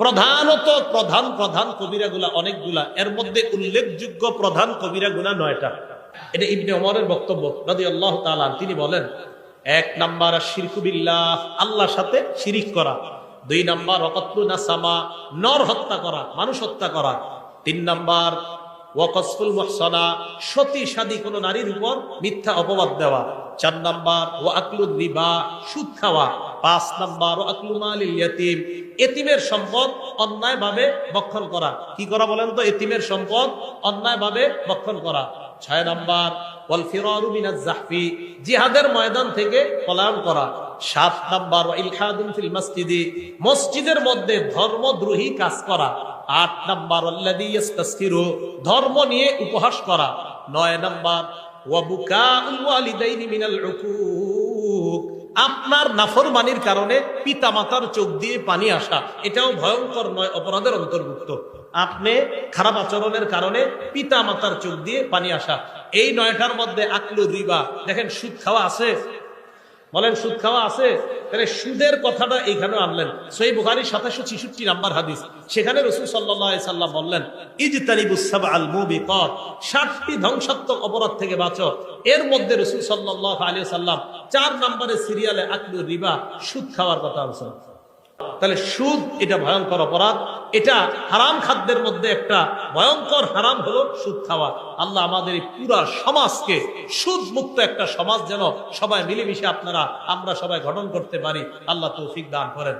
প্রধানত প্রধান প্রধান কবিরা গুলা অনেকগুলা, এর মধ্যে উল্লেখযোগ্য প্রধান কবিরা গুলা 9টা। এটা ইবনে ওমরের বক্তব্য রাদিয়াল্লাহু তাআলা। তিনি বলেন, 1 নাম্বার শিরকু বিল্লাহ, আল্লাহর সাথে শিরিক করা। 2 নাম্বার ওয়াকাতলু নাসামা, নর হত্যা করা, মানুষ হত্যা করা। 3 নাম্বার ওয়াকসফুল মুহসানা, সতী সাদী কোন নারীর উপর মিথ্যা অপবাদ দেওয়া। 4 নাম্বার ওয়াকলুর রিবা, সুদ খাওয়া। 5 নাম্বার ওয়াকলু মালিল ইয়াতীম, এতিমের সম্পদ অন্যায়ভাবে ভক্ষণ করা। কি করা বলেন তো? এতিমের সম্পদ অন্যায়ভাবে ভক্ষণ করা। 6 নাম্বার ওয়াল ফিরারু মিনাজ জাহফি, জিহাদের ময়দান থেকে পলায়ন করা। 7 নাম্বার ইলহাদুন ফিল মসজিদি, মসজিদের মধ্যে ধর্মদ্রোহী কাজ করা। 8 নাম্বার আল্লাযী ইস্তাসখিরু, ধর্ম নিয়ে উপহাস করা। 9 নাম্বার ওয়া বুকাউল ওয়ালিদাইনি মিনাল উকুক, আপনার নাফরমানির কারণে পিতামাতার চোখ দিয়ে পানি আসা, এটাও ভয়ঙ্কর 9 অপরাধের অন্তর্ভুক্ত। আপনি খারাপ আচরণের কারণে পিতা মাতার চোখ দিয়ে পানি আসা। এই 9টার মধ্যে আকলু রিবা, দেখেন সুদ খাওয়া আছে, বলেন সুদ খাওয়া আছে? তাহলে সুদের কথাটা এখানে আনলেন। সহিহ বুখারী 766 নাম্বার হাদিস, সেখানে রাসূল সাল্লাল্লাহু আলাইহি সাল্লাম বললেন, ইজতানিবুস সাবআল মুবিকাত, 7টি ধ্বংসাত্মক অপরাধ থেকে বাঁচো। এর মধ্যে রাসূল সাল্লাল্লাহু আলাইহি সাল্লাম 4 নম্বরের সিরিয়ালে আকলু রিবা, সুদ খাওয়ার কথা বলেছেন। তাহলে সুদ এটা ভয়ঙ্কর অপরাধ, এটা হারাম খাদ্যের মধ্যে একটা ভয়ঙ্কর হারাম হলো সুদ খাওয়া। আল্লাহ আমাদের এই পুরা সমাজকে সুদ মুক্ত একটা সমাজ যেন সবাই মিলেমিশে আমরা সবাই গঠন করতে পারি, আল্লাহ তৌফিক দান করেন।